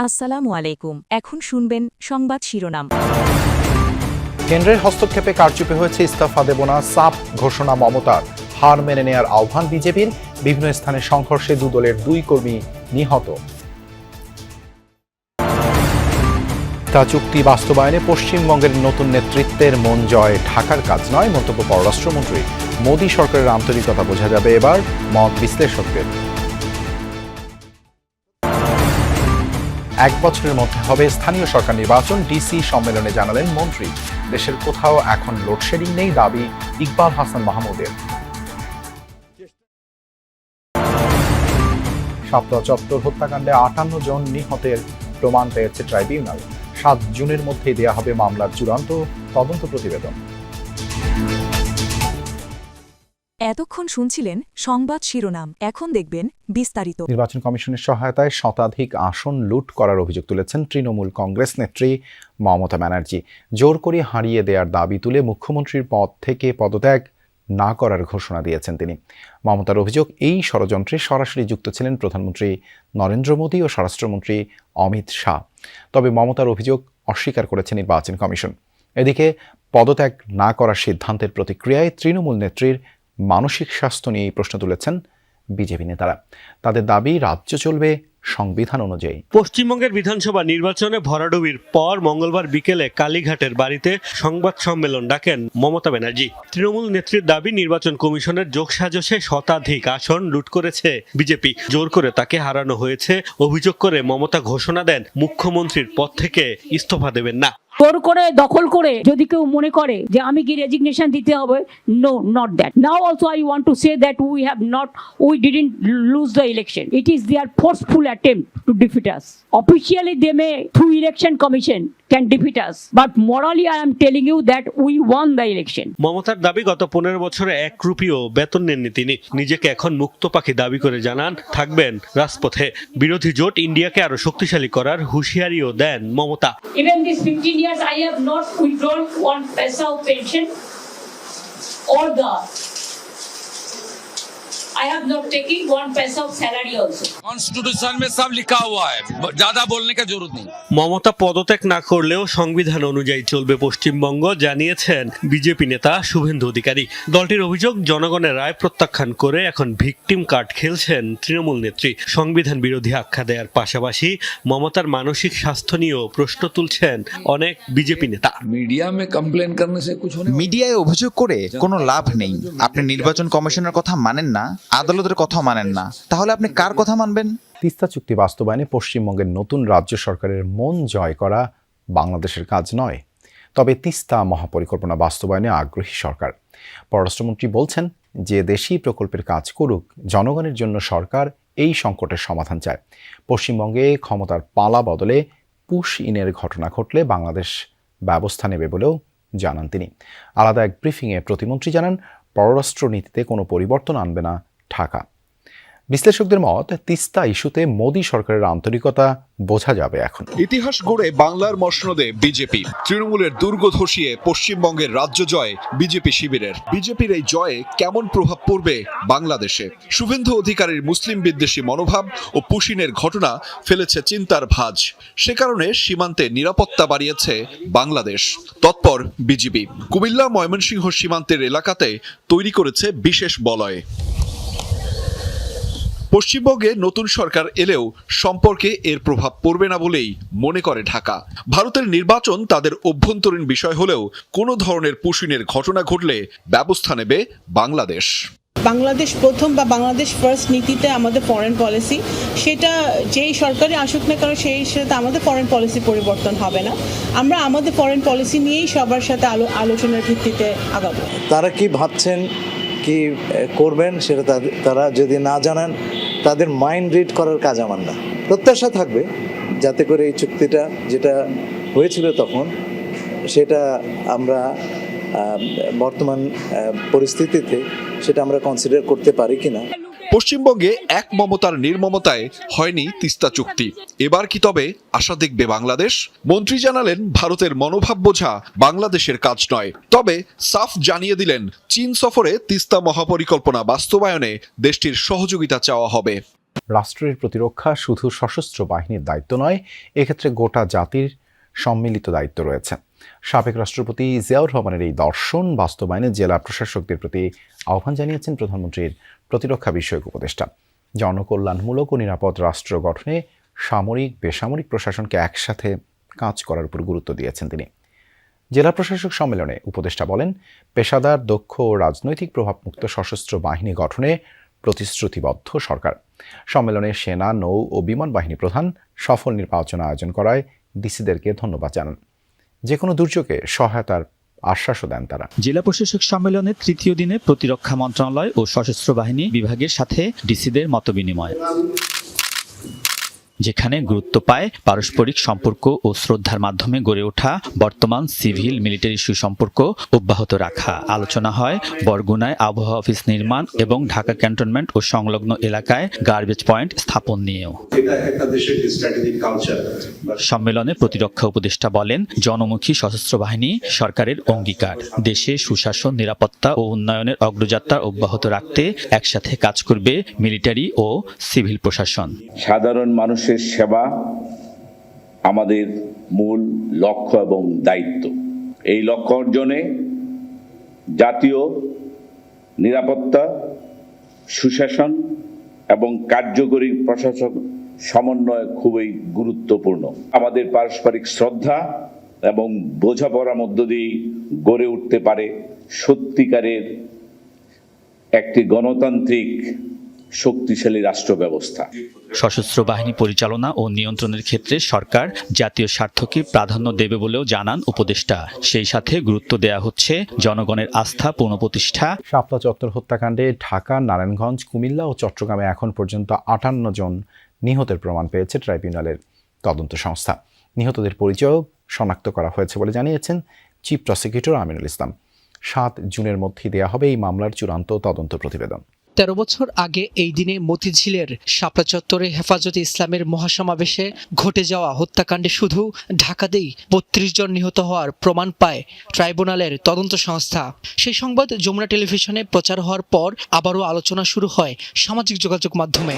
আসসালামু আলাইকুম। এখন শুনবেন সংবাদ শিরোনাম। কেন্দ্রের হস্তক্ষেপে কারচুপি হয়েছে, ইস্তফা দেব না সাফ ঘোষণা মমতার। হার মেনে নেয়ার আহ্বান বিজেপির। বিভিন্ন স্থানে সংঘর্ষে দলের 2 কর্মী নিহত। তা চুক্তি বাস্তবায়নে পশ্চিমবঙ্গের নতুন নেতৃত্বের মন জয় ঢাকার কাজ নয়, মন্তব্য পররাষ্ট্রমন্ত্রী। মোদী সরকারের আন্তরিকতা বোঝা যাবে এবার, মত বিশ্লেষকদের। 1 বছরের মধ্যে হবে স্থানীয় সরকার নির্বাচন, ডিসি সম্মেলনে জানালেন মন্ত্রী। দেশের কোথাও এখন লোডশেডিং নেই, দাবি ইকবাল হাসান মাহমুদের। শাপলা চত্বর হত্যাকাণ্ডে 58 জন নিহতের প্রমাণ পেয়েছে ট্রাইব্যুনাল। 7 জুনের মধ্যেই দেয়া হবে মামলার চূড়ান্ত তদন্ত প্রতিবেদন। এতক্ষণ শুনছিলেন সংবাদ শিরোনাম, এখন দেখবেন বিস্তারিত। নির্বাচন কমিশনের সহায়তায় শতাধিক আসন লুট করার অভিযোগ তুলেছেন তৃণমূল কংগ্রেস নেত্রী মমতা ব্যানার্জি। জোর করে হারিয়ে দেওয়ার দাবি তুলে মুখ্যমন্ত্রীর পদ থেকে পদত্যাগ না করার ঘোষণা দিয়েছেন তিনি। মমতার অভিযোগ, এই ষড়যন্ত্রে সরাসরি যুক্ত ছিলেন প্রধানমন্ত্রী নরেন্দ্র মোদী ও স্বরাষ্ট্রমন্ত্রী অমিত শাহ। তবে মমতার অভিযোগ অস্বীকার করেছে নির্বাচন কমিশন। এদিকে পদত্যাগ না করার সিদ্ধান্তের প্রতিক্রিয়ায় তৃণমূল নেত্রীর মানসিক স্বাস্থ্য নিয়ে প্রশ্ন তুলেছেন বিজেপি নেতারা। তাদের দাবি, রাজ্য চলবে সংবিধান অনুযায়ী। পশ্চিমবঙ্গের বিধানসভা নির্বাচনে ভরাডুবির পর মঙ্গলবার বিকেলে কালীঘাটের বাড়িতে সংবাদ সম্মেলন ডাকেন মমতা ব্যানার্জি। তৃণমূল নেত্রীর দাবি, নির্বাচন কমিশনের যোগসাজশে শতাধিক আসন লুট করেছে বিজেপি, জোর করে তাকে হারানো হয়েছে। অভিযোগ করে মমতা ঘোষণা দেন মুখ্যমন্ত্রীর পদ থেকে ইস্তফা দেবেন না। জোর করে দখল করে যদি কেউ মনে করে যে আমি কি রেজিগনেশন দিতে হবে, no, not that. Now also I want to say that we didn't lose the election. It is their forceful attempt to defeat us. Officially they may, through election commission, can defeat us, but morally I am telling you that we won the election. মমতার দাবি, গত 15 বছরে 1 রুপিও বেতন নেননি তিনি। নিজেকে এখন মুক্ত পাখি দাবি করে জানান থাকবেন রাজপথে। বিরোধী জোট ইন্ডিয়াকে আরো শক্তিশালী করার হুঁশিয়ারিও দেন Mamata. Even these 15 years I have not withdrawn one paisa of pension or I have not taken one paisa of salary also. Constitution में सब लिखा हुआ है, ज्यादा बोलने का जरूरत नहीं। মমতা পদত্যাগ না করলেও সংবিধান অনুযায়ী চলবে পশ্চিমবঙ্গ, জানিয়েছেন বিজেপি নেতা শুভেন্দু অধিকারী। দলটির অভিযোগ, জনগণের রায় প্রত্যাখ্যান করে এখন ভিকটিম কার্ড খেলছেন তৃণমূল নেত্রী। সংবিধান বিরোধী আখ্যা দেওয়ার পাশাপাশি মমতার মানসিক স্বাস্থ্য নিয়েও প্রশ্ন তুলছেন অনেক বিজেপি নেতা। মিডিয়ায় অভিযোগ করে কোনো লাভ নেই। আপনি নির্বাচন কমিশনের কথা মানেন না, আদালতের কথা মানেন না, তাহলে আপনি কার কথা মানবেন? তিস্তা চুক্তি বাস্তবায়নে পশ্চিমবঙ্গের নতুন রাজ্য সরকারের মন জয় করা বাংলাদেশের কাজ নয়, তবে তিস্তা মহাপরিকল্পনা বাস্তবায়নে আগ্রহী সরকার। পররাষ্ট্রমন্ত্রী বলছেন, যে দেশই প্রকল্পের কাজ করুক, জনগণের জন্য সরকার এই সংকটের সমাধান চায়। পশ্চিমবঙ্গে ক্ষমতার পালা বদলে পুশ ইনের ঘটনা ঘটলে বাংলাদেশ ব্যবস্থা নেবে বলেও জানান তিনি। আলাদা এক ব্রিফিংয়ে প্রতিমন্ত্রী জানান, পররাষ্ট্র নীতিতে কোনো পরিবর্তন আনবে না ঢাকা। বিশ্লেষকদের মত, তিস্তা ইস্যুতে মোদী সরকারের আন্তরিকতা বোঝা যাবে এখন। ইতিহাস গড়ে বাংলার মসনদে বিজেপি, তৃণমূলের দুর্গ ধসিয়ে পশ্চিমবঙ্গের রাজ্য জয় বিজেপি শিবিরের। বিজেপির এই জয়ে কেমন প্রভাব পড়বে বাংলাদেশে? শুভেন্দু অধিকারীর মুসলিম বিদ্বেষী মনোভাব ও পুশিনের ঘটনা ফেলেছে চিন্তার ভাঁজ। সে কারণে সীমান্তে নিরাপত্তা বাড়িয়েছে বাংলাদেশ। তৎপর বিজিবি কুমিল্লা ময়মনসিংহ সীমান্তের এলাকাতে তৈরি করেছে বিশেষ বলয়। পশ্চিমবঙ্গে নতুন সরকার এলেও সম্পর্কে এর প্রভাব পড়বে না বলেই মনে করে ঢাকা। ভারতের নির্বাচন তাদের অভ্যন্তরীণ বিষয় হলেও কোনো ধরনের পুশিনের ঘটনা ঘটলে ব্যবস্থা নেবে বাংলাদেশ। বাংলাদেশ প্রথম বা বাংলাদেশ ফার্স্ট নীতিতে আমাদের ফরেন পলিসি, সেটা যেই সরকারে আসুক না কারণ সেই সাথে আমাদের ফরেন পলিসি পরিবর্তন হবে না। আমরা আমাদের ফরেন পলিসি নিয়েই সবার সাথে আলোচনার ভিত্তিতে আগাবো। তারা কি ভাবছেন, কি করবেন, সেটা তারা যদি না জানান, তাদের মাইন্ড রিড করার কাজ আমার না। প্রত্যাশা থাকবে যাতে করে এই চুক্তিটা যেটা হয়েছিল তখন, সেটা আমরা বর্তমান পরিস্থিতিতে সেটা আমরা কনসিডার করতে পারি কিনা। পশ্চিমবঙ্গে এক মমতার নির্মমতায় হয়নি তিস্তা চুক্তি। এবার কি তবে আশা দেখবে বাংলাদেশ? মন্ত্রী জানালেন, ভারতের মনোভাব বোঝা বাংলাদেশের কাজ নয়, তবে সাফ জানিয়ে দিলেন চীন সফরে তিস্তা মহাপরিকল্পনা বাস্তবায়নে দেশটির সহযোগিতা চাওয়া হবে। রাষ্ট্রের প্রতিরক্ষা শুধু সশস্ত্র বাহিনীর দায়িত্ব নয়, এক্ষেত্রে গোটা জাতির সম্মিলিত দায়িত্ব রয়েছে। সাবেক রাষ্ট্রপতি জিয়াউর রহমানের এই দর্শন বাস্তবায়নে জেলা প্রশাসকদের প্রতি আহ্বান জানিয়েছেন প্রধানমন্ত্রীর প্রতিরক্ষা বিষয়ক উপদেষ্টা। জনকল্যাণমূলক ও নিরাপদ রাষ্ট্র গঠনে সামরিক বেসামরিক প্রশাসনকে একসাথে কাজ করার উপর গুরুত্ব দিয়েছেন তিনি। জেলা প্রশাসক সম্মেলনে উপদেষ্টা বলেন, পেশাদার, দক্ষ ও রাজনৈতিক প্রভাবমুক্ত সশস্ত্র বাহিনী গঠনে প্রতিশ্রুতিবদ্ধ সরকার। সম্মেলনে সেনা, নৌ ও বিমান বাহিনী প্রধান সফল নির্বাচন আয়োজন করায় ডিসিদেরকে ধন্যবাদ জানান। যে কোনো দুর্যোগে সহায়তার আশ্বাসও দেন তারা। জেলা প্রশাসক সম্মেলনের তৃতীয় দিনে প্রতিরক্ষা মন্ত্রণালয় ও সশস্ত্র বাহিনী বিভাগের সাথে ডিসিদের মতবিনিময়, যেখানে গুরুত্ব পায় পারস্পরিক সম্পর্ক ও শ্রদ্ধার মাধ্যমে গড়ে ওঠা বর্তমান সিভিল মিলিটারি সুসম্পর্ক অব্যাহত রাখা। আলোচনা হয় বরগুনায় আবহাওয়া অফিস নির্মাণ এবং ঢাকা ক্যান্টনমেন্ট ও সংলগ্ন এলাকায় গার্বেজ পয়েন্ট স্থাপন নিয়েও। সম্মেলনে প্রতিরক্ষা উপদেষ্টা বলেন, জনমুখী সশস্ত্র বাহিনী সরকারের অঙ্গীকার। দেশে সুশাসন, নিরাপত্তা ও উন্নয়নের অগ্রযাত্রা অব্যাহত রাখতে একসাথে কাজ করবে মিলিটারি ও সিভিল প্রশাসন। সাধারণ মানুষের সেবা আমাদের মূল লক্ষ্য এবং দায়িত্ব। এই লক্ষ্য অর্জনে জাতীয় নিরাপত্তা, সুশাসন এবং কার্যকরী প্রশাসন সমন্বয় খুবই গুরুত্বপূর্ণ। আমাদের পারস্পরিক শ্রদ্ধা এবং বোঝাপড়ার মধ্য দিয়ে গড়ে উঠতে পারে সত্যিকারের একটি গণতান্ত্রিক শক্তিশালী রাষ্ট্র ব্যবস্থা। সশস্ত্র বাহিনী পরিচালনা ও নিয়ন্ত্রণের ক্ষেত্রে সরকার জাতীয় স্বার্থকে প্রাধান্য দেবে বলেও জানান উপদেষ্টা। সেই সাথে গুরুত্ব দেয়া হচ্ছে জনগণের আস্থা পুনঃপ্রতিষ্ঠা। শাপলা চত্বর হত্যাকাণ্ডে ঢাকা, নারায়ণগঞ্জ, কুমিল্লা ও চট্টগ্রামে এখন পর্যন্ত 58 জন নিহতের প্রমাণ পেয়েছে ট্রাইব্যুনালের তদন্ত সংস্থা। নিহতদের পরিচয় শনাক্ত করা হয়েছে বলে জানিয়েছেন চিফ প্রসিকিউটর আমিনুল ইসলাম। 7 জুনের মধ্যেই দেয়া হবে এই মামলার চূড়ান্ত তদন্ত প্রতিবেদন। 13 বছর আগে এই দিনে মতিঝিলের শাপলা চত্বরে হেফাজতে ইসলামের মহাসমাবেশে ঘটে যাওয়া হত্যাকাণ্ডে শুধু ঢাকাতেই 32 জন নিহত হওয়ার প্রমাণ পায় ট্রাইব্যুনালের তদন্ত সংস্থা। সেই সংবাদ যমুনা টেলিভিশনে প্রচার হওয়ার পর আবারও আলোচনা শুরু হয় সামাজিক যোগাযোগ মাধ্যমে।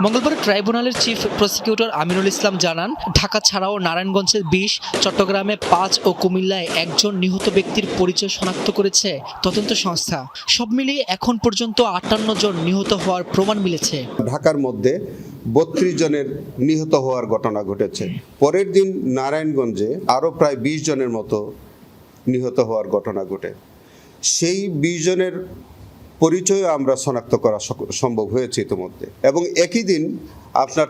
মঙ্গলবার ট্রাইব্যুনালের চিফ প্রসিকিউটর আমিনুল ইসলাম জানান, ঢাকা ছাড়াও নারায়ণগঞ্জে 20, চট্টগ্রামে 5 ও কুমিল্লায় 1 জন নিহত ব্যক্তির পরিচয় শনাক্ত করেছে তদন্ত সংস্থা। সব মিলিয়ে এখন পর্যন্ত 58 জন নিহত হওয়ার প্রমাণ মিলেছে। ঢাকার মধ্যে 32 জনের নিহত হওয়ার ঘটনা ঘটেছে। পরের দিন নারায়ণগঞ্জে আরও প্রায় 20 জনের মতো নিহত হওয়ার ঘটনা ঘটে। সেই 20 জনের পরিচয় আমরা শনাক্ত করা সম্ভব হয়েছে ইতিমধ্যে। এবং একই দিন আপনার